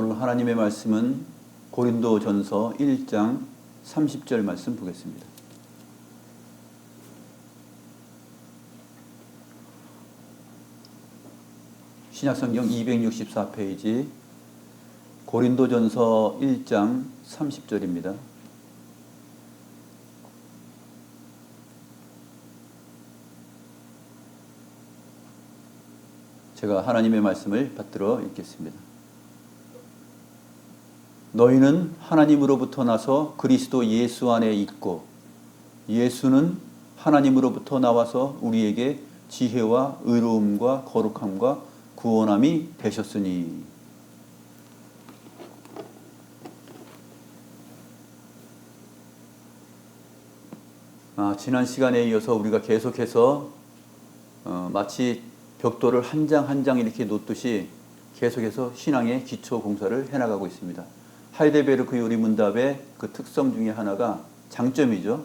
오늘 하나님의 말씀은 고린도전서 1장 30절 말씀 보겠습니다. 신약성경 264페이지 고린도전서 1장 30절입니다. 제가 하나님의 말씀을 받들어 읽겠습니다. 너희는 하나님으로부터 나서 그리스도 예수 안에 있고 예수는 하나님으로부터 나와서 우리에게 지혜와 의로움과 거룩함과 구원함이 되셨으니. 지난 시간에 이어서 우리가 계속해서 마치 벽돌을 한 장 한 장 이렇게 놓듯이 계속해서 신앙의 기초 공사를 해나가고 있습니다. 하이델베르크 요리문답의 그 특성 중에 하나가 장점이죠.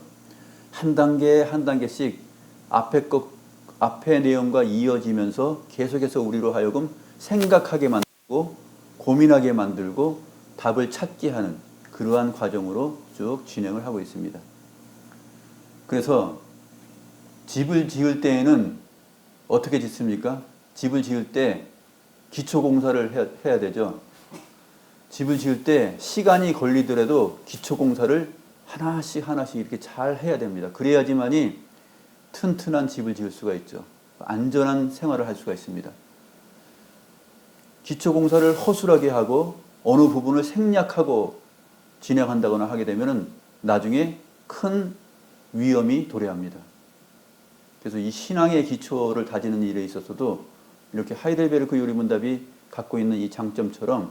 한 단계 한 단계씩 앞의 내용과 이어지면서 계속해서 우리로 하여금 생각하게 만들고 고민하게 만들고 답을 찾게 하는 그러한 과정으로 쭉 진행을 하고 있습니다. 그래서 집을 지을 때에는 어떻게 짓습니까? 집을 지을 때 기초 공사를 해야 되죠. 집을 지을 때 시간이 걸리더라도 기초 공사를 하나씩 이렇게 잘 해야 됩니다. 그래야지만이 튼튼한 집을 지을 수가 있죠. 안전한 생활을 할 수가 있습니다. 기초 공사를 허술하게 하고 어느 부분을 생략하고 진행한다거나 하게 되면 나중에 큰 위험이 도래합니다. 그래서 이 신앙의 기초를 다지는 일에 있어서도 이렇게 하이델베르크 요리문답이 갖고 있는 이 장점처럼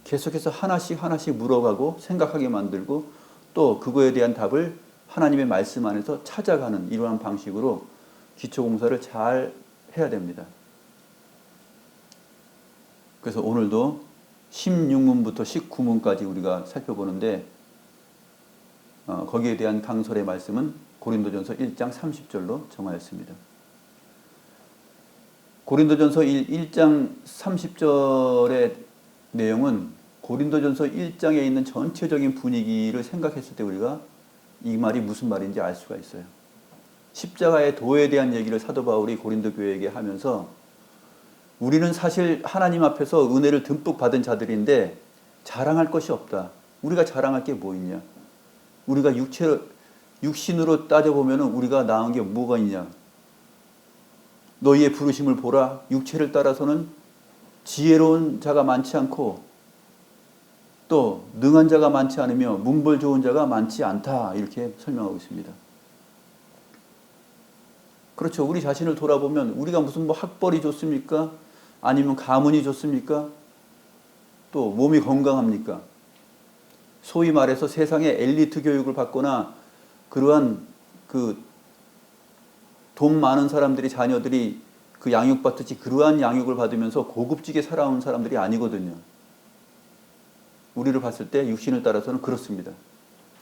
계속해서 하나씩 물어가고 생각하게 만들고 또 그거에 대한 답을 하나님의 말씀 안에서 찾아가는 이러한 방식으로 기초공사를 잘 해야 됩니다. 그래서 오늘도 16문부터 19문까지 우리가 살펴보는데 거기에 대한 강설의 말씀은 고린도전서 1장 30절로 정하였습니다. 고린도전서 1장 30절의 내용은 고린도전서 1장에 있는 전체적인 분위기를 생각했을 때 우리가 이 말이 무슨 말인지 알 수가 있어요. 십자가의 도에 대한 얘기를 사도 바울이 고린도 교회에게 하면서 우리는 사실 하나님 앞에서 은혜를 듬뿍 받은 자들인데 자랑할 것이 없다. 우리가 자랑할 게 뭐 있냐? 우리가 육신으로 따져보면 우리가 나은 게 뭐가 있냐? 너희의 부르심을 보라. 육체를 따라서는 지혜로운 자가 많지 않고 또 능한 자가 많지 않으며 문벌 좋은 자가 많지 않다. 이렇게 설명하고 있습니다. 그렇죠. 우리 자신을 돌아보면 우리가 무슨 학벌이 좋습니까? 아니면 가문이 좋습니까? 또 몸이 건강합니까? 소위 말해서 세상의 엘리트 교육을 받거나 그러한 돈 많은 사람들이 자녀들이 그 양육받듯이 그러한 양육을 받으면서 고급지게 살아온 사람들이 아니거든요. 우리를 봤을 때 육신을 따라서는 그렇습니다.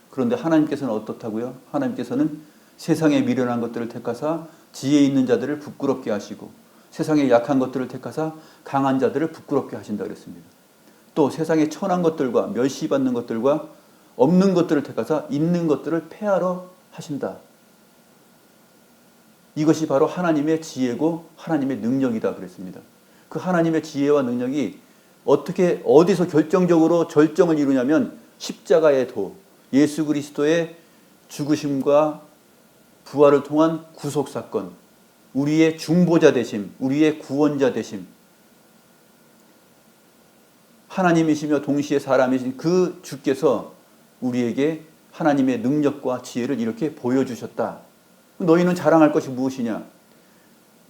그런데 하나님께서는 어떻다고요? 하나님께서는 세상에 미련한 것들을 택하사 지혜 있는 자들을 부끄럽게 하시고 세상에 약한 것들을 택하사 강한 자들을 부끄럽게 하신다 그랬습니다. 또 세상에 천한 것들과 멸시받는 것들과 없는 것들을 택하사 있는 것들을 폐하러 하신다. 이것이 바로 하나님의 지혜고 하나님의 능력이다 그랬습니다. 그 하나님의 지혜와 능력이 어디서 결정적으로 절정을 이루냐면 십자가의 도, 예수 그리스도의 죽으심과 부활을 통한 구속사건, 우리의 중보자 되심, 우리의 구원자 되심, 하나님이시며 동시에 사람이신 그 주께서 우리에게 하나님의 능력과 지혜를 이렇게 보여주셨다. 너희는 자랑할 것이 무엇이냐?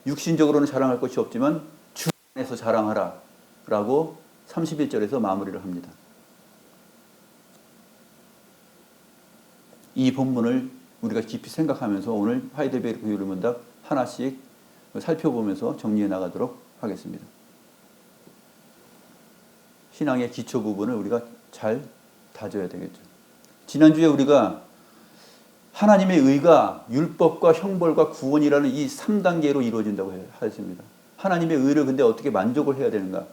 육신적으로는 자랑할 것이 없지만 주 안에서 자랑하라 라고 31절에서 마무리를 합니다. 이 본문을 우리가 깊이 생각하면서 오늘 하이델베르크 요리문답 하나씩 살펴보면서 정리해 나가도록 하겠습니다. 신앙의 기초 부분을 우리가 잘 다져야 되겠죠. 지난주에 우리가 하나님의 의가 율법과 형벌과 구원이라는 이 3단계로 이루어진다고 했습니다. 하나님의 의를 근데 어떻게 만족을 해야 되는가?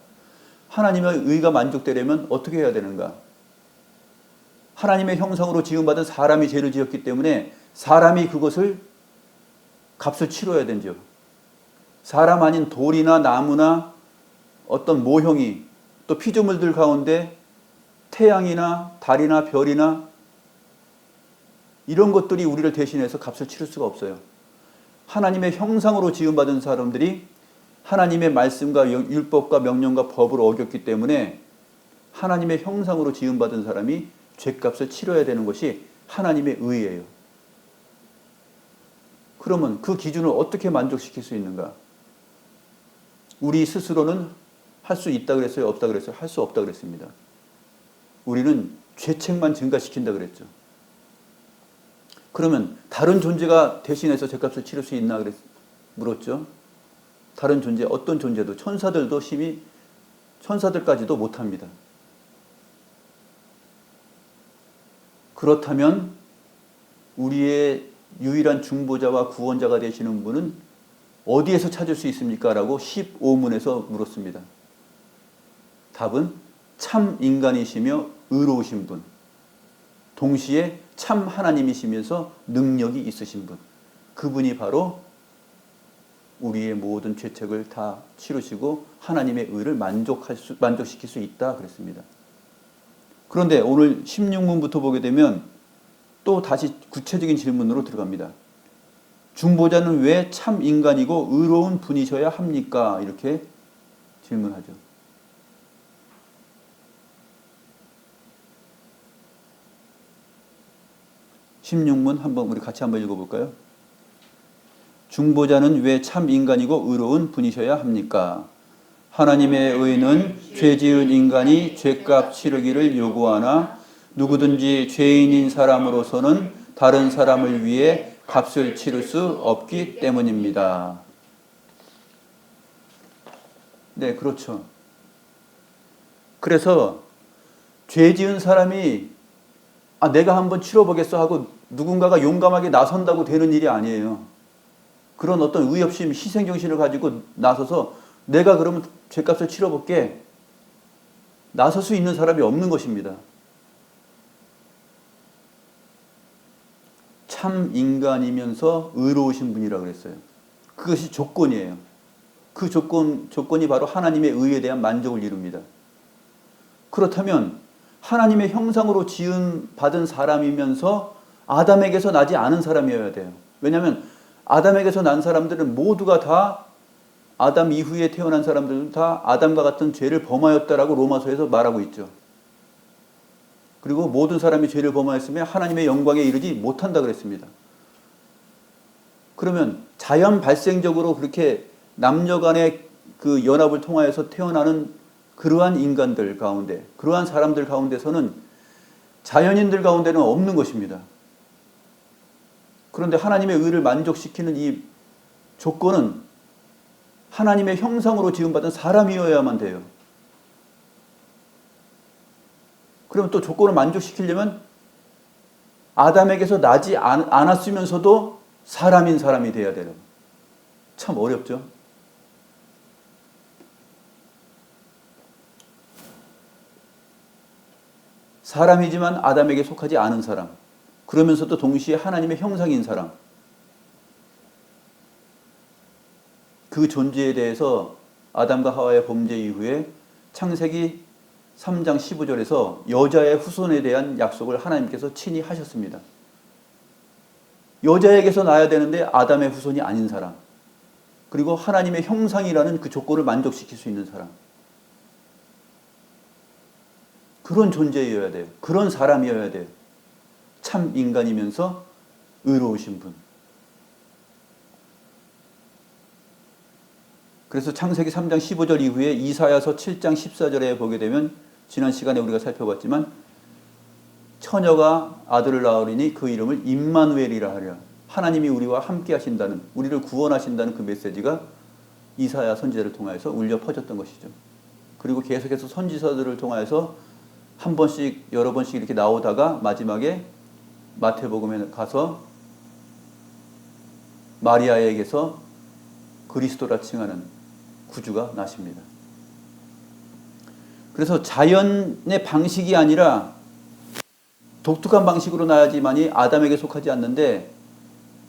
하나님의 의가 만족되려면 어떻게 해야 되는가? 하나님의 형상으로 지음받은 사람이 죄를 지었기 때문에 사람이 그것을 값을 치러야 되죠. 사람 아닌 돌이나 나무나 어떤 모형이, 또 피조물들 가운데 태양이나 달이나 별이나 이런 것들이 우리를 대신해서 값을 치를 수가 없어요. 하나님의 형상으로 지음받은 사람들이 하나님의 말씀과 율법과 명령과 법을 어겼기 때문에 하나님의 형상으로 지음받은 사람이 죄값을 치러야 되는 것이 하나님의 의예요. 그러면 그 기준을 어떻게 만족시킬 수 있는가? 우리 스스로는 할 수 있다 그랬어요? 없다 그랬어요? 할 수 없다 그랬습니다. 우리는 죄책만 증가시킨다 그랬죠. 그러면 다른 존재가 대신해서 죄값을 치를 수 있나 물었죠. 다른 존재, 어떤 존재도, 천사들도 심히 천사들까지도 못합니다. 그렇다면 우리의 유일한 중보자와 구원자가 되시는 분은 어디에서 찾을 수 있습니까? 라고 15문에서 물었습니다. 답은 참 인간이시며 의로우신 분, 동시에 참 하나님이시면서 능력이 있으신 분, 그분이 바로 우리의 모든 죄책을 다 치르시고 하나님의 의를 만족시킬 수 있다 그랬습니다. 그런데 오늘 16문부터 보게 되면 또 다시 구체적인 질문으로 들어갑니다. 중보자는 왜 참 인간이고 의로운 분이셔야 합니까? 이렇게 질문하죠. (16문) 한번 우리 같이 한번 읽어볼까요? 중보자는 왜 참 인간이고 의로운 분이셔야 합니까? 하나님의 의는 죄 지은 인간이 죄값 치르기를 요구하나 누구든지 죄인인 사람으로서는 다른 사람을 위해 값을 치를 수 없기 때문입니다. 네, 그렇죠. 그래서 죄 지은 사람이 내가 한번 치러보겠어 하고 누군가가 용감하게 나선다고 되는 일이 아니에요. 그런 어떤 의협심, 희생정신을 가지고 나서서 내가 그러면 죄값을 치러볼게, 나설 수 있는 사람이 없는 것입니다. 참 인간이면서 의로우신 분이라고 그랬어요. 그것이 조건이에요. 그 조건이 바로 하나님의 의에 대한 만족을 이룹니다. 그렇다면 하나님의 형상으로 지음받은 사람이면서 아담에게서 나지 않은 사람이어야 돼요. 왜냐하면 아담에게서 난 사람들은 모두가 다, 아담 이후에 태어난 사람들은 다 아담과 같은 죄를 범하였다라고 로마서에서 말하고 있죠. 그리고 모든 사람이 죄를 범하였으면 하나님의 영광에 이르지 못한다 그랬습니다. 그러면 자연 발생적으로 그렇게 남녀 간의 그 연합을 통하여서 태어나는 그러한 인간들 가운데, 그러한 사람들 가운데서는 자연인들 가운데는 없는 것입니다. 그런데 하나님의 의를 만족시키는 이 조건은 하나님의 형상으로 지음받은 사람이어야만 돼요. 그럼 또 조건을 만족시키려면 아담에게서 나지 않았으면서도 사람인 사람이 돼야 돼요. 참 어렵죠? 사람이지만 아담에게 속하지 않은 사람, 그러면서도 동시에 하나님의 형상인 사람, 그 존재에 대해서 아담과 하와의 범죄 이후에 창세기 3장 15절에서 여자의 후손에 대한 약속을 하나님께서 친히 하셨습니다. 여자에게서 나야 되는데 아담의 후손이 아닌 사람, 그리고 하나님의 형상이라는 그 조건을 만족시킬 수 있는 사람, 그런 존재여야 돼요. 그런 사람이어야 돼요. 참 인간이면서 의로우신 분. 그래서 창세기 3장 15절 이후에 이사야서 7장 14절에 보게 되면, 지난 시간에 우리가 살펴봤지만 처녀가 아들을 낳으리니 그 이름을 임마누엘이라 하리라. 하나님이 우리와 함께 하신다는, 우리를 구원하신다는 그 메시지가 이사야 선지자를 통하여서 울려 퍼졌던 것이죠. 그리고 계속해서 선지서들을 통하여서 한 번씩 여러 번씩 이렇게 나오다가 마지막에 마태복음에 가서 마리아에게서 그리스도라 칭하는 구주가 나십니다. 그래서 자연의 방식이 아니라 독특한 방식으로 나야지만이 아담에게 속하지 않는데,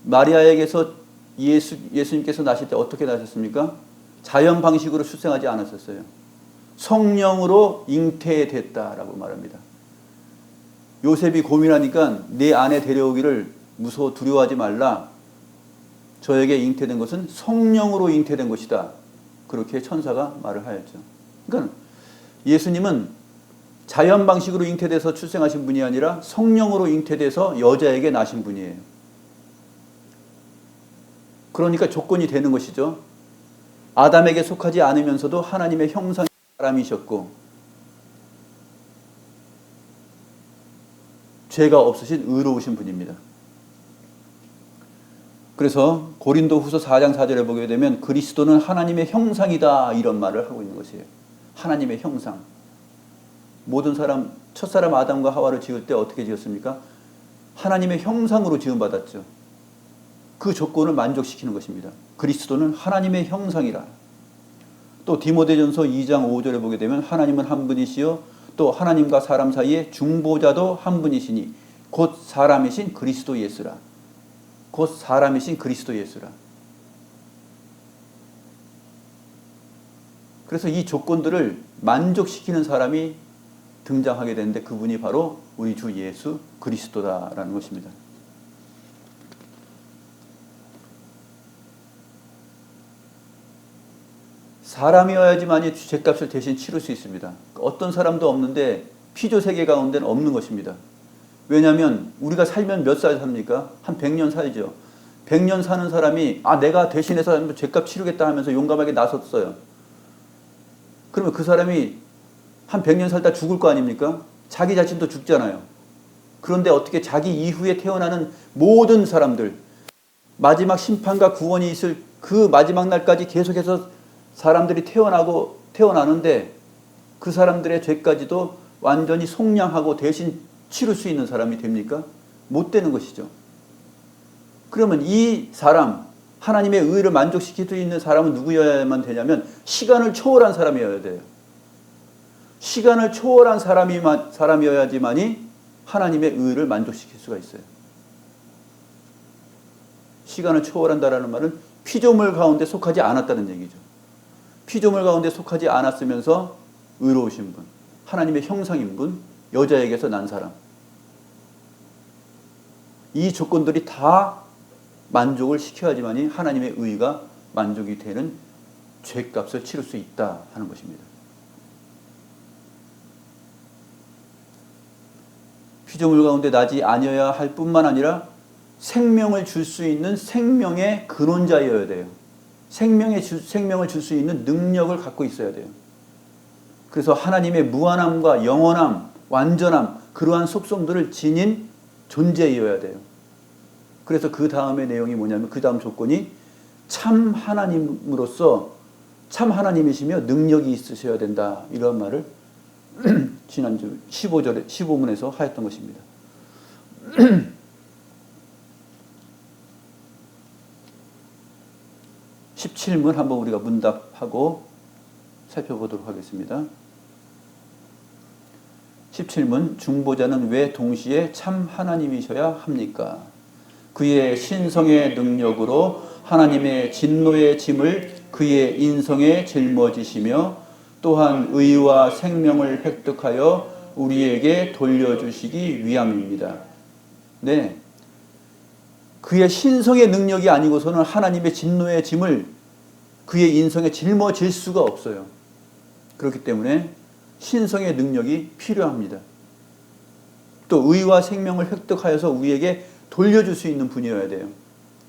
마리아에게서 예수님께서 나실 때 어떻게 나셨습니까? 자연 방식으로 출생하지 않았었어요. 성령으로 잉태됐다라고 말합니다. 요셉이 고민하니까 내 아내 데려오기를 무서워 두려워하지 말라. 저에게 잉태된 것은 성령으로 잉태된 것이다. 그렇게 천사가 말을 하였죠. 그러니까 예수님은 자연 방식으로 잉태돼서 출생하신 분이 아니라 성령으로 잉태돼서 여자에게 나신 분이에요. 그러니까 조건이 되는 것이죠. 아담에게 속하지 않으면서도 하나님의 형상의 사람이셨고 죄가 없으신 의로우신 분입니다. 그래서 고린도후서 4장 4절에 보게 되면 그리스도는 하나님의 형상이다 이런 말을 하고 있는 것이에요. 하나님의 형상. 모든 사람, 첫사람 아담과 하와를 지을 때 어떻게 지었습니까? 하나님의 형상으로 지음받았죠. 그 조건을 만족시키는 것입니다. 그리스도는 하나님의 형상이라. 또 디모데전서 2장 5절에 보게 되면 하나님은 한 분이시요 또 하나님과 사람 사이에 중보자도 한 분이시니 곧 사람이신 그리스도 예수라. 곧 사람이신 그리스도 예수라. 그래서 이 조건들을 만족시키는 사람이 등장하게 되는데 그분이 바로 우리 주 예수 그리스도다라는 것입니다. 사람이어야지만이 죄값을 대신 치를 수 있습니다. 어떤 사람도 없는데 피조 세계 가운데는 없는 것입니다. 왜냐하면 우리가 살면 몇 살 삽니까? 한 100년 살죠. 100년 사는 사람이 내가 대신해서 죄값 치르겠다 하면서 용감하게 나섰어요. 그러면 그 사람이 한 100년 살다 죽을 거 아닙니까? 자기 자신도 죽잖아요. 그런데 어떻게 자기 이후에 태어나는 모든 사람들, 마지막 심판과 구원이 있을 그 마지막 날까지 계속해서 사람들이 태어나는데 그 사람들의 죄까지도 완전히 속량하고 대신 치를 수 있는 사람이 됩니까? 못 되는 것이죠. 그러면 이 사람, 하나님의 의를 만족시킬 수 있는 사람은 누구여야만 되냐면 시간을 초월한 사람이어야 돼요. 시간을 초월한 사람이어야지만이 하나님의 의를 만족시킬 수가 있어요. 시간을 초월한다라는 말은 피조물 가운데 속하지 않았다는 얘기죠. 피조물 가운데 속하지 않았으면서 의로우신 분, 하나님의 형상인 분, 여자에게서 난 사람. 이 조건들이 다 만족을 시켜야지만이 하나님의 의가 만족이 되는 죄값을 치를 수 있다 하는 것입니다. 피조물 가운데 나지 아니어야 할 뿐만 아니라 생명을 줄 수 있는 생명의 근원자여야 돼요. 생명을 줄 수 있는 능력을 갖고 있어야 돼요. 그래서 하나님의 무한함과 영원함, 완전함, 그러한 속성들을 지닌 존재여야 돼요. 그래서 그 다음의 내용이 뭐냐면 그 다음 조건이 참 하나님으로서 참 하나님이시며 능력이 있으셔야 된다. 이런 말을 지난주 15문에서 하였던 것입니다. 17문 한번 우리가 문답하고 살펴보도록 하겠습니다. 17문 중보자는 왜 동시에 참 하나님이셔야 합니까? 그의 신성의 능력으로 하나님의 진노의 짐을 그의 인성에 짊어지시며 또한 의와 생명을 획득하여 우리에게 돌려주시기 위함입니다. 네, 그의 신성의 능력이 아니고서는 하나님의 진노의 짐을 그의 인성에 짊어질 수가 없어요. 그렇기 때문에 신성의 능력이 필요합니다. 또 의와 생명을 획득하여서 우리에게 돌려줄 수 있는 분이어야 돼요.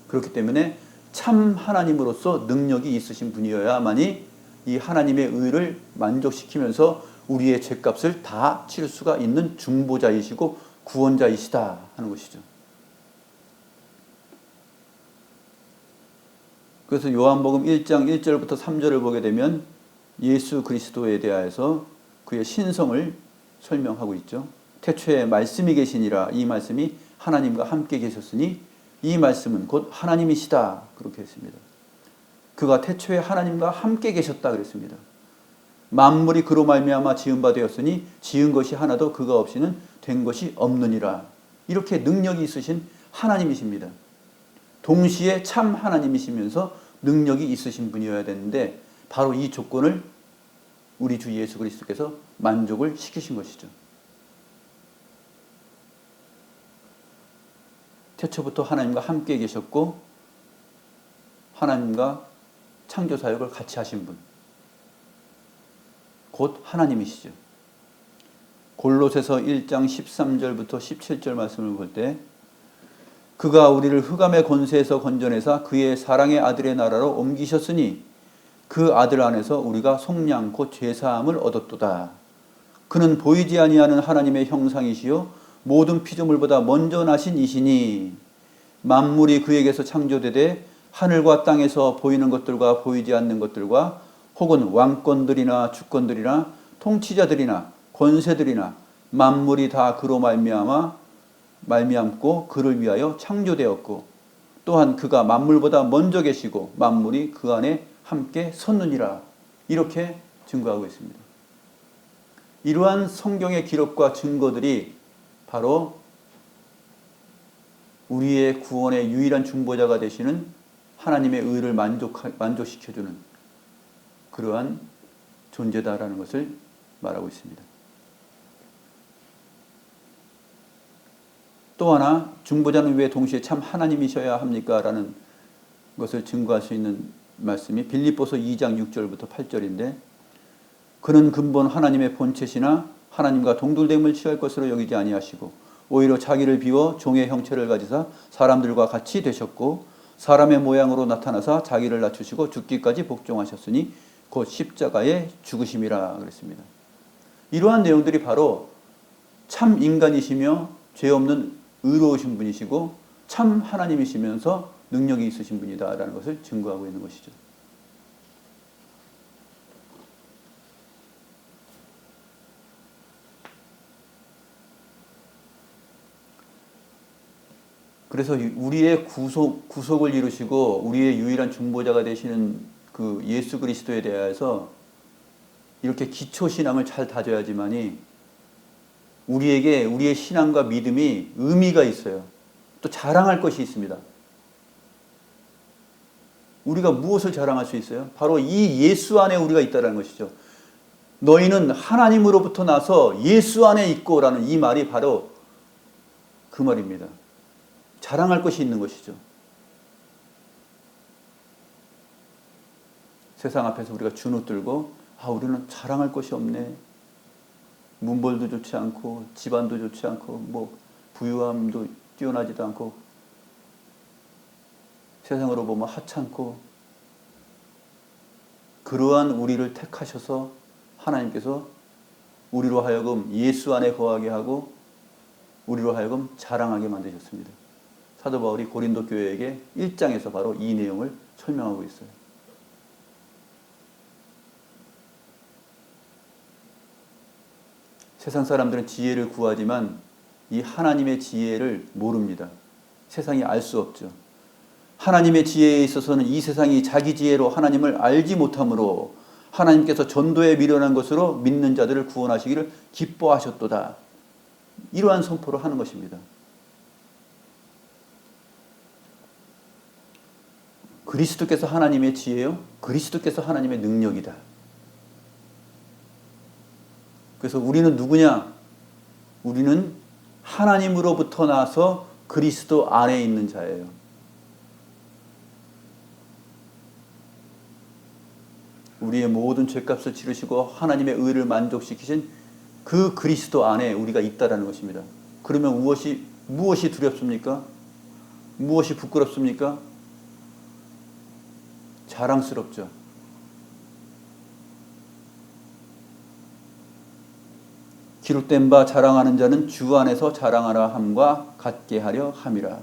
그렇기 때문에 참 하나님으로서 능력이 있으신 분이어야만이 이 하나님의 의를 만족시키면서 우리의 죄값을 다 치를 수가 있는 중보자이시고 구원자이시다 하는 것이죠. 그래서 요한복음 1장 1절부터 3절을 보게 되면 예수 그리스도에 대하여서 그의 신성을 설명하고 있죠. 태초에 말씀이 계시니라. 이 말씀이 하나님과 함께 계셨으니 이 말씀은 곧 하나님이시다. 그렇게 했습니다. 그가 태초에 하나님과 함께 계셨다 그랬습니다. 만물이 그로 말미암아 지은 바 되었으니 지은 것이 하나도 그가 없이는 된 것이 없느니라. 이렇게 능력이 있으신 하나님이십니다. 동시에 참 하나님이시면서 능력이 있으신 분이어야 되는데 바로 이 조건을 우리 주 예수 그리스도께서 만족을 시키신 것이죠. 태초부터 하나님과 함께 계셨고 하나님과 창조 사역을 같이 하신 분, 곧 하나님이시죠. 골로새서 1장 13절부터 17절 말씀을 볼 때 그가 우리를 흑암의 권세에서 건져내사 그의 사랑의 아들의 나라로 옮기셨으니 그 아들 안에서 우리가 속량 곧 죄사함을 얻었도다. 그는 보이지 아니하는 하나님의 형상이시요 모든 피조물보다 먼저 나신 이시니 만물이 그에게서 창조되되 하늘과 땅에서 보이는 것들과 보이지 않는 것들과 혹은 왕권들이나 주권들이나 통치자들이나 권세들이나 만물이 다 그로 말미암고 그를 위하여 창조되었고 또한 그가 만물보다 먼저 계시고 만물이 그 안에 함께 섰느니라. 이렇게 증거하고 있습니다. 이러한 성경의 기록과 증거들이 바로 우리의 구원의 유일한 중보자가 되시는 하나님의 의를 만족시켜주는 그러한 존재다라는 것을 말하고 있습니다. 또 하나 중보자는 왜 동시에 참 하나님이셔야 합니까? 라는 것을 증거할 수 있는 말씀이 빌립보서 2장 6절부터 8절인데 그는 근본 하나님의 본체시나 하나님과 동들됨을 취할 것으로 여기지 아니하시고 오히려 자기를 비워 종의 형체를 가지사 사람들과 같이 되셨고 사람의 모양으로 나타나사 자기를 낮추시고 죽기까지 복종하셨으니 곧 십자가의 죽으심이라 그랬습니다. 이러한 내용들이 바로 참 인간이시며 죄 없는 의로우신 분이시고 참 하나님이시면서 능력이 있으신 분이다라는 것을 증거하고 있는 것이죠. 그래서 우리의 구속을 이루시고 우리의 유일한 중보자가 되시는 그 예수 그리스도에 대해서 이렇게 기초신앙을 잘 다져야지만이 우리에게 우리의 신앙과 믿음이 의미가 있어요. 또 자랑할 것이 있습니다. 우리가 무엇을 자랑할 수 있어요? 바로 이 예수 안에 우리가 있다는 것이죠. 너희는 하나님으로부터 나서 예수 안에 있고 라는 이 말이 바로 그 말입니다. 자랑할 것이 있는 것이죠. 세상 앞에서 우리가 주눅들고 우리는 자랑할 것이 없네. 문벌도 좋지 않고 집안도 좋지 않고 뭐 부유함도 뛰어나지도 않고 세상으로 보면 하찮고 그러한 우리를 택하셔서 하나님께서 우리로 하여금 예수 안에 거하게 하고 우리로 하여금 자랑하게 만드셨습니다. 사도 바울이 고린도 교회에게 1장에서 바로 이 내용을 설명하고 있어요. 세상 사람들은 지혜를 구하지만 이 하나님의 지혜를 모릅니다. 세상이 알 수 없죠. 하나님의 지혜에 있어서는 이 세상이 자기 지혜로 하나님을 알지 못하므로 하나님께서 전도에 미련한 것으로 믿는 자들을 구원하시기를 기뻐하셨도다. 이러한 선포를 하는 것입니다. 그리스도께서 하나님의 지혜요, 그리스도께서 하나님의 능력이다. 그래서 우리는 누구냐? 우리는 하나님으로부터 나서 그리스도 안에 있는 자예요. 우리의 모든 죄값을 치르시고 하나님의 의를 만족시키신 그 그리스도 안에 우리가 있다라는 것입니다. 그러면 무엇이 두렵습니까? 무엇이 부끄럽습니까? 자랑스럽죠. 기록된 바 자랑하는 자는 주 안에서 자랑하라 함과 같게 하려 함이라.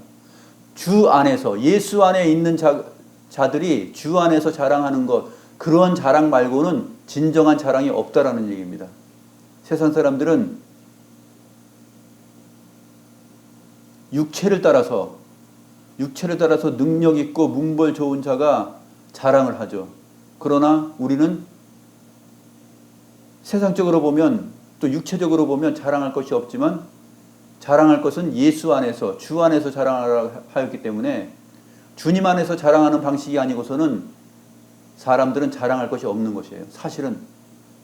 주 안에서 예수 안에 있는 자들이 주 안에서 자랑하는 것, 그러한 자랑 말고는 진정한 자랑이 없다라는 얘기입니다. 세상 사람들은 육체를 따라서 능력 있고 문벌 좋은 자가 자랑을 하죠. 그러나 우리는 세상적으로 보면 또 육체적으로 보면 자랑할 것이 없지만 자랑할 것은 예수 안에서 주 안에서 자랑하라 하였기 때문에 주님 안에서 자랑하는 방식이 아니고서는 사람들은 자랑할 것이 없는 것이에요. 사실은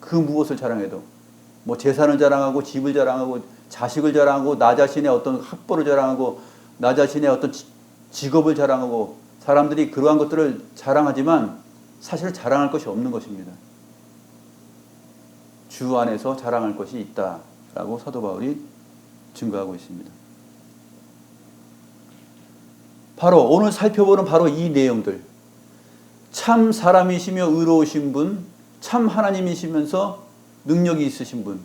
그 무엇을 자랑해도 뭐 재산을 자랑하고 집을 자랑하고 자식을 자랑하고 나 자신의 어떤 학벌을 자랑하고 나 자신의 어떤 직업을 자랑하고 사람들이 그러한 것들을 자랑하지만 사실은 자랑할 것이 없는 것입니다. 주 안에서 자랑할 것이 있다라고 사도 바울이 증거하고 있습니다. 바로 오늘 살펴보는 바로 이 내용들, 참 사람이시며 의로우신 분, 참 하나님이시면서 능력이 있으신 분,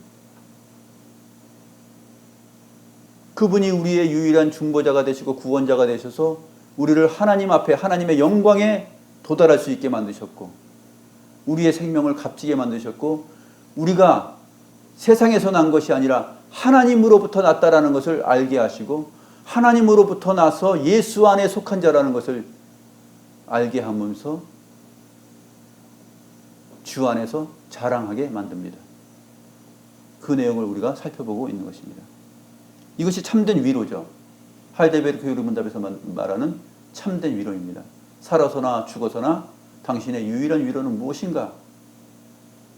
그분이 우리의 유일한 중보자가 되시고 구원자가 되셔서 우리를 하나님 앞에 하나님의 영광에 도달할 수 있게 만드셨고 우리의 생명을 값지게 만드셨고 우리가 세상에서 난 것이 아니라 하나님으로부터 났다라는 것을 알게 하시고 하나님으로부터 나서 예수 안에 속한 자라는 것을 알게 하면서 주 안에서 자랑하게 만듭니다. 그 내용을 우리가 살펴보고 있는 것입니다. 이것이 참된 위로죠. 하이델베르크 교리문답에서 말하는 참된 위로입니다. 살아서나 죽어서나 당신의 유일한 위로는 무엇인가?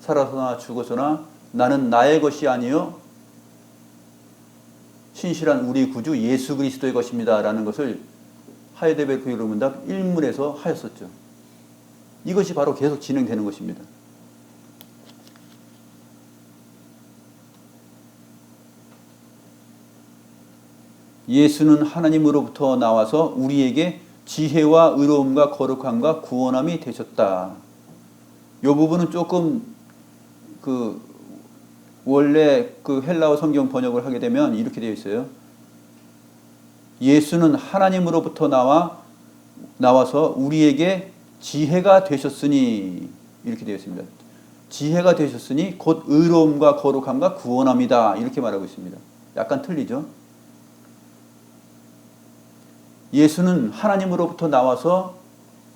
살아서나 죽어서나 나는 나의 것이 아니요 신실한 우리 구주 예수 그리스도의 것입니다 라는 것을 하이델베르크 교리문답 1문에서 하였었죠. 이것이 바로 계속 진행되는 것입니다. 예수는 하나님으로부터 나와서 우리에게 지혜와 의로움과 거룩함과 구원함이 되셨다. 이 부분은 조금 원래 헬라어 성경 번역을 하게 되면 이렇게 되어 있어요. 예수는 하나님으로부터 나와서 우리에게 지혜가 되셨으니 이렇게 되어 있습니다. 지혜가 되셨으니 곧 의로움과 거룩함과 구원함이다 이렇게 말하고 있습니다. 약간 틀리죠? 예수는 하나님으로부터 나와서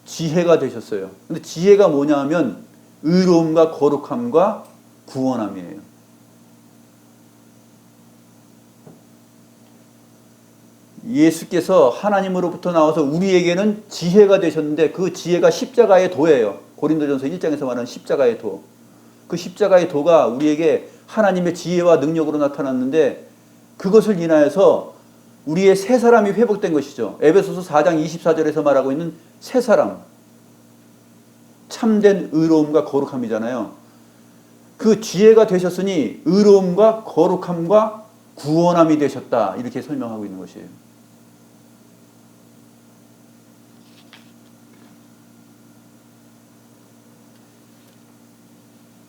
지혜가 되셨어요. 근데 지혜가 뭐냐 하면 의로움과 거룩함과 구원함이에요. 예수께서 하나님으로부터 나와서 우리에게는 지혜가 되셨는데 그 지혜가 십자가의 도예요. 고린도전서 1장에서 말하는 십자가의 도. 그 십자가의 도가 우리에게 하나님의 지혜와 능력으로 나타났는데 그것을 인하여서 우리의 새 사람이 회복된 것이죠. 에베소서 4장 24절에서 말하고 있는 새 사람. 참된 의로움과 거룩함이잖아요. 그 지혜가 되셨으니 의로움과 거룩함과 구원함이 되셨다. 이렇게 설명하고 있는 것이에요.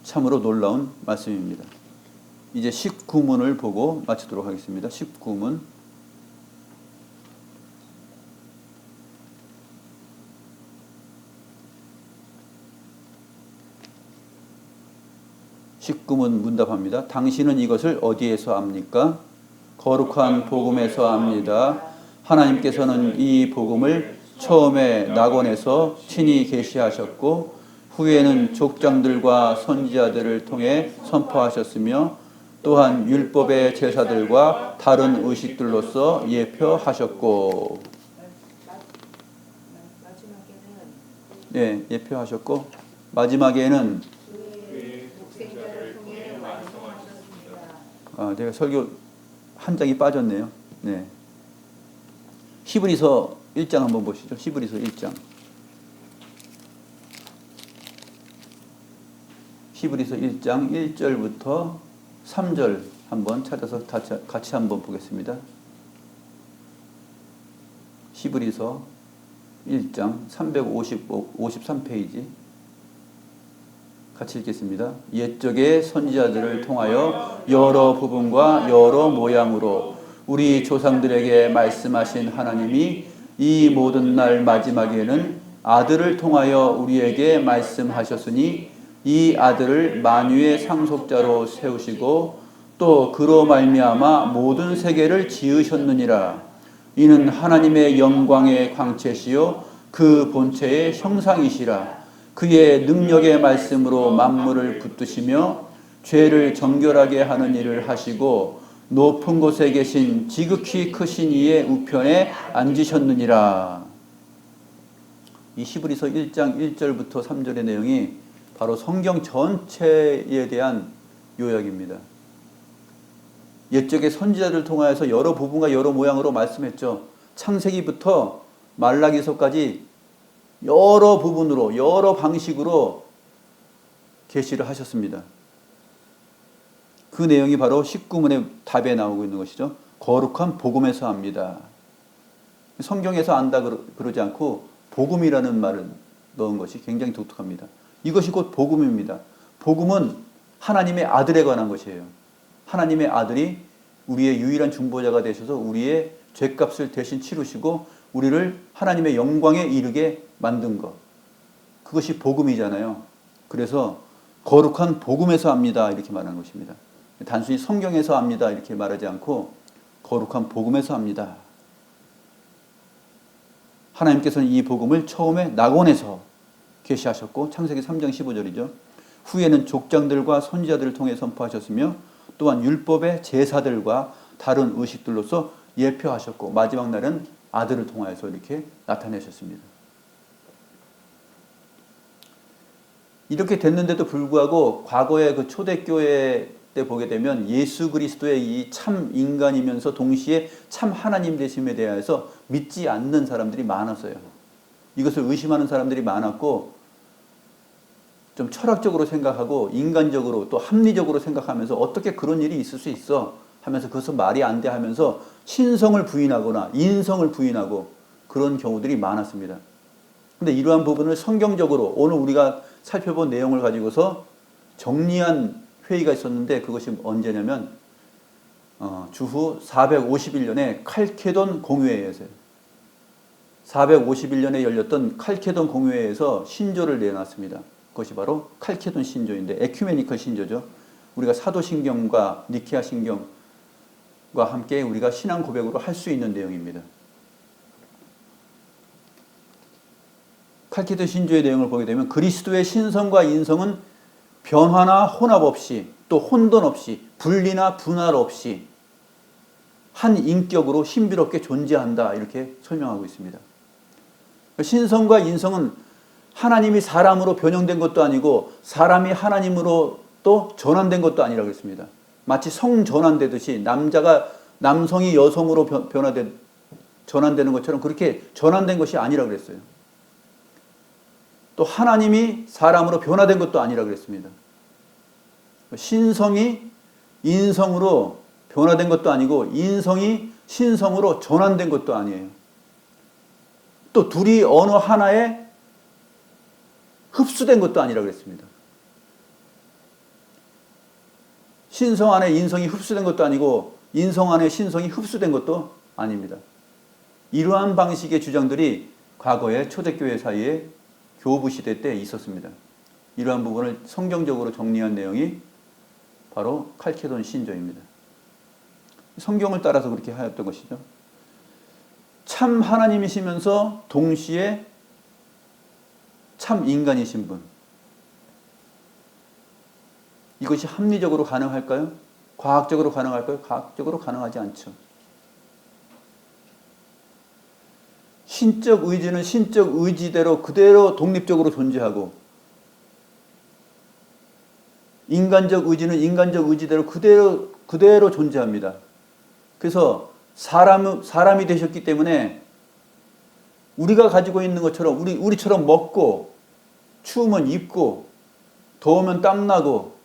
참으로 놀라운 말씀입니다. 이제 19문을 보고 마치도록 하겠습니다. 19문. 문답합니다. 당신은 이것을 어디에서 압니까? 거룩한 복음에서 압니다. 하나님께서는 이 복음을 처음에 낙원에서 친히 계시하셨고 후에는 족장들과 선지자들을 통해 선포하셨으며 또한 율법의 제사들과 다른 의식들로서 예표하셨고 예표하셨고 마지막에는 제가 설교 한 장이 빠졌네요. 네. 히브리서 1장 한번 보시죠. 히브리서 1장. 히브리서 1장 1절부터 3절 한번 찾아서 같이 한번 보겠습니다. 히브리서 1장 353페이지 같이 읽겠습니다. 옛적의 선지자들을 통하여 여러 부분과 여러 모양으로 우리 조상들에게 말씀하신 하나님이 이 모든 날 마지막에는 아들을 통하여 우리에게 말씀하셨으니 이 아들을 만유의 상속자로 세우시고 또 그로 말미암아 모든 세계를 지으셨느니라. 이는 하나님의 영광의 광채시요 그 본체의 형상이시라. 그의 능력의 말씀으로 만물을 붙드시며 죄를 정결하게 하는 일을 하시고 높은 곳에 계신 지극히 크신 이의 우편에 앉으셨느니라. 이 히브리서 1장 1절부터 3절의 내용이 바로 성경 전체에 대한 요약입니다. 옛적의 선지자들을 통하여서 여러 부분과 여러 모양으로 말씀했죠. 창세기부터 말라기서까지 여러 부분으로 여러 방식으로 계시를 하셨습니다. 그 내용이 바로 19문의 답에 나오고 있는 것이죠. 거룩한 복음에서 합니다. 성경에서 안다 그러지 않고 복음이라는 말을 넣은 것이 굉장히 독특합니다. 이것이 곧 복음입니다. 복음은 하나님의 아들에 관한 것이에요. 하나님의 아들이 우리의 유일한 중보자가 되셔서 우리의 죄값을 대신 치르시고 우리를 하나님의 영광에 이르게 만든 것. 그것이 복음이잖아요. 그래서 거룩한 복음에서 합니다. 이렇게 말하는 것입니다. 단순히 성경에서 합니다. 이렇게 말하지 않고 거룩한 복음에서 합니다. 하나님께서는 이 복음을 처음에 낙원에서 계시하셨고 창세기 3장 15절이죠. 후에는 족장들과 선지자들을 통해 선포하셨으며 또한 율법의 제사들과 다른 의식들로서 예표하셨고 마지막 날은 아들을 통하여서 이렇게 나타내셨습니다. 이렇게 됐는데도 불구하고 과거의 그 초대교회 때 보게 되면 예수 그리스도의 이 참 인간이면서 동시에 참 하나님 되심에 대해서 믿지 않는 사람들이 많았어요. 이것을 의심하는 사람들이 많았고 좀 철학적으로 생각하고 인간적으로 또 합리적으로 생각하면서 어떻게 그런 일이 있을 수 있어 하면서 그것은 말이 안 돼 하면서 신성을 부인하거나 인성을 부인하고 그런 경우들이 많았습니다. 근데 이러한 부분을 성경적으로 오늘 우리가 살펴본 내용을 가지고서 정리한 회의가 있었는데 그것이 언제냐면 주후 451년에 칼케돈 공회에서요. 451년에 열렸던 칼케돈 공회에서 신조를 내놨습니다. 그것이 바로 칼케돈 신조인데 에큐메니컬 신조죠. 우리가 사도신경과 니케아 신경과 함께 우리가 신앙 고백으로 할 수 있는 내용입니다. 칼케돈 신조의 내용을 보게 되면 그리스도의 신성과 인성은 변화나 혼합 없이 또 혼돈 없이 분리나 분할 없이 한 인격으로 신비롭게 존재한다 이렇게 설명하고 있습니다. 신성과 인성은 하나님이 사람으로 변형된 것도 아니고 사람이 하나님으로 또 전환된 것도 아니라고 했습니다. 마치 성 전환되듯이 남성이 여성으로 전환되는 것처럼 그렇게 전환된 것이 아니라고 그랬어요. 또 하나님이 사람으로 변화된 것도 아니라고 그랬습니다. 신성이 인성으로 변화된 것도 아니고 인성이 신성으로 전환된 것도 아니에요. 또 둘이 어느 하나에 흡수된 것도 아니라고 그랬습니다. 신성 안에 인성이 흡수된 것도 아니고 인성 안에 신성이 흡수된 것도 아닙니다. 이러한 방식의 주장들이 과거의 초대교회 사이에 교부 시대 때 있었습니다. 이러한 부분을 성경적으로 정리한 내용이 바로 칼케돈 신조입니다. 성경을 따라서 그렇게 하였던 것이죠. 참 하나님이시면서 동시에 참 인간이신 분. 이것이 합리적으로 가능할까요? 과학적으로 가능할까요? 과학적으로 가능하지 않죠. 신적 의지는 신적 의지대로 그대로 독립적으로 존재하고 인간적 의지는 인간적 의지대로 그대로 존재합니다. 그래서 사람이 되셨기 때문에 우리가 가지고 있는 것처럼 우리처럼 먹고 추우면 입고 더우면 땀나고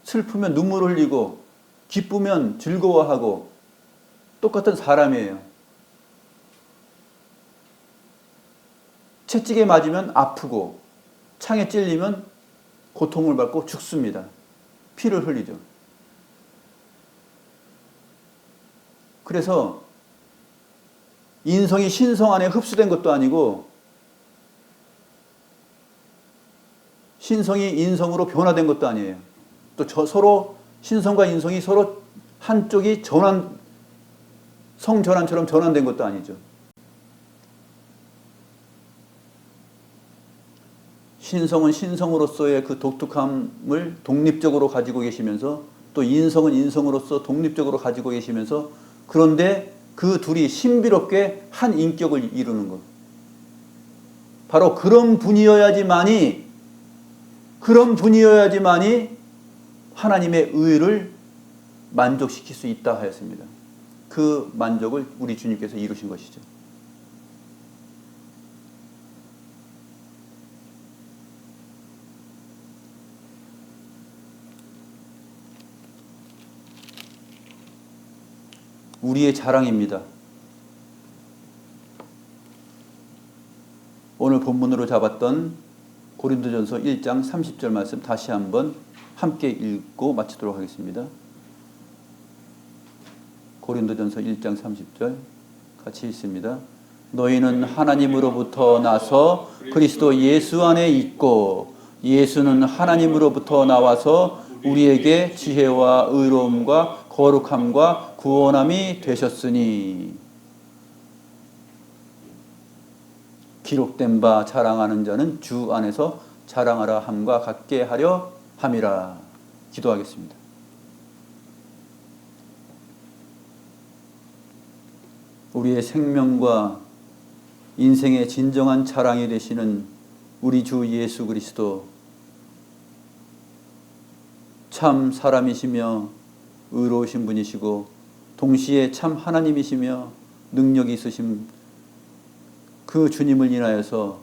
슬프면 눈물 흘리고 기쁘면 즐거워하고 똑같은 사람이에요. 채찍에 맞으면 아프고 창에 찔리면 고통을 받고 죽습니다. 피를 흘리죠. 그래서 인성이 신성 안에 흡수된 것도 아니고 신성이 인성으로 변화된 것도 아니에요. 또 서로 신성과 인성이 서로 한쪽이 성전환처럼 전환된 것도 아니죠. 신성은 신성으로서의 그 독특함을 독립적으로 가지고 계시면서 또 인성은 인성으로서 독립적으로 가지고 계시면서 그런데 그 둘이 신비롭게 한 인격을 이루는 것. 바로 그런 분이어야지만이 하나님의 의를 만족시킬 수 있다 하였습니다. 그 만족을 우리 주님께서 이루신 것이죠. 우리의 자랑입니다. 오늘 본문으로 잡았던 고린도전서 1장 30절 말씀 다시 한번 함께 읽고 마치도록 하겠습니다. 고린도전서 1장 30절 같이 읽습니다. 너희는 하나님으로부터 나서 그리스도 예수 안에 있고 예수는 하나님으로부터 나와서 우리에게 지혜와 의로움과 거룩함과 구원함이 되셨으니 기록된 바 자랑하는 자는 주 안에서 자랑하라 함과 같게 하려 함이라. 기도하겠습니다. 우리의 생명과 인생의 진정한 자랑이 되시는 우리 주 예수 그리스도, 참 사람이시며 의로우신 분이시고 동시에 참 하나님이시며 능력이 있으신 그 주님을 인하여서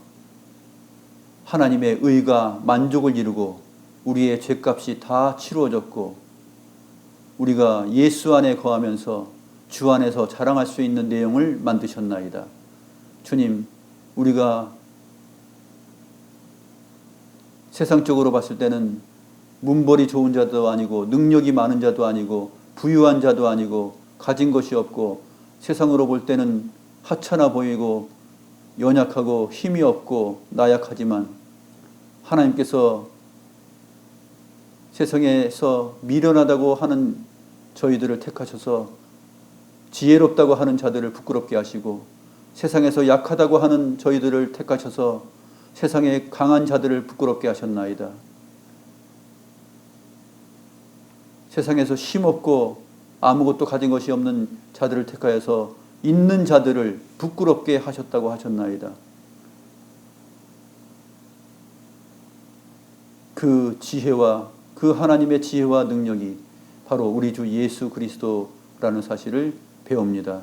하나님의 의가 만족을 이루고 우리의 죄값이 다 치루어졌고 우리가 예수 안에 거하면서 주 안에서 자랑할 수 있는 내용을 만드셨나이다. 주님, 우리가 세상적으로 봤을 때는 문벌이 좋은 자도 아니고 능력이 많은 자도 아니고 부유한 자도 아니고 가진 것이 없고 세상으로 볼 때는 하찮아 보이고 연약하고 힘이 없고 나약하지만 하나님께서 세상에서 미련하다고 하는 저희들을 택하셔서 지혜롭다고 하는 자들을 부끄럽게 하시고 세상에서 약하다고 하는 저희들을 택하셔서 세상에 강한 자들을 부끄럽게 하셨나이다. 세상에서 힘없고 아무것도 가진 것이 없는 자들을 택하여서 있는 자들을 부끄럽게 하셨다고 하셨나이다. 그 지혜와 그 하나님의 지혜와 능력이 바로 우리 주 예수 그리스도라는 사실을 배웁니다.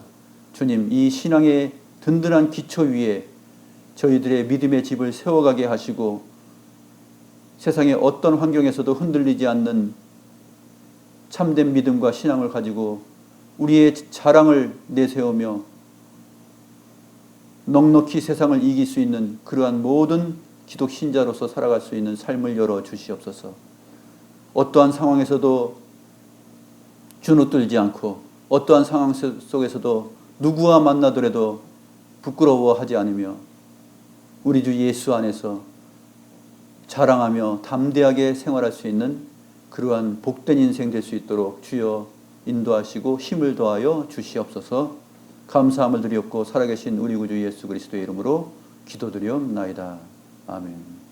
주님, 이 신앙의 든든한 기초 위에 저희들의 믿음의 집을 세워가게 하시고 세상의 어떤 환경에서도 흔들리지 않는 참된 믿음과 신앙을 가지고 우리의 자랑을 내세우며 넉넉히 세상을 이길 수 있는 그러한 모든 기독 신자로서 살아갈 수 있는 삶을 열어 주시옵소서. 어떠한 상황에서도 주눅들지 않고 어떠한 상황 속에서도 누구와 만나더라도 부끄러워하지 않으며 우리 주 예수 안에서 자랑하며 담대하게 생활할 수 있는 그러한 복된 인생 될 수 있도록 주여 인도하시고 힘을 더하여 주시옵소서. 감사함을 드리옵고 살아계신 우리 구주 예수 그리스도의 이름으로 기도드리옵나이다. 아멘.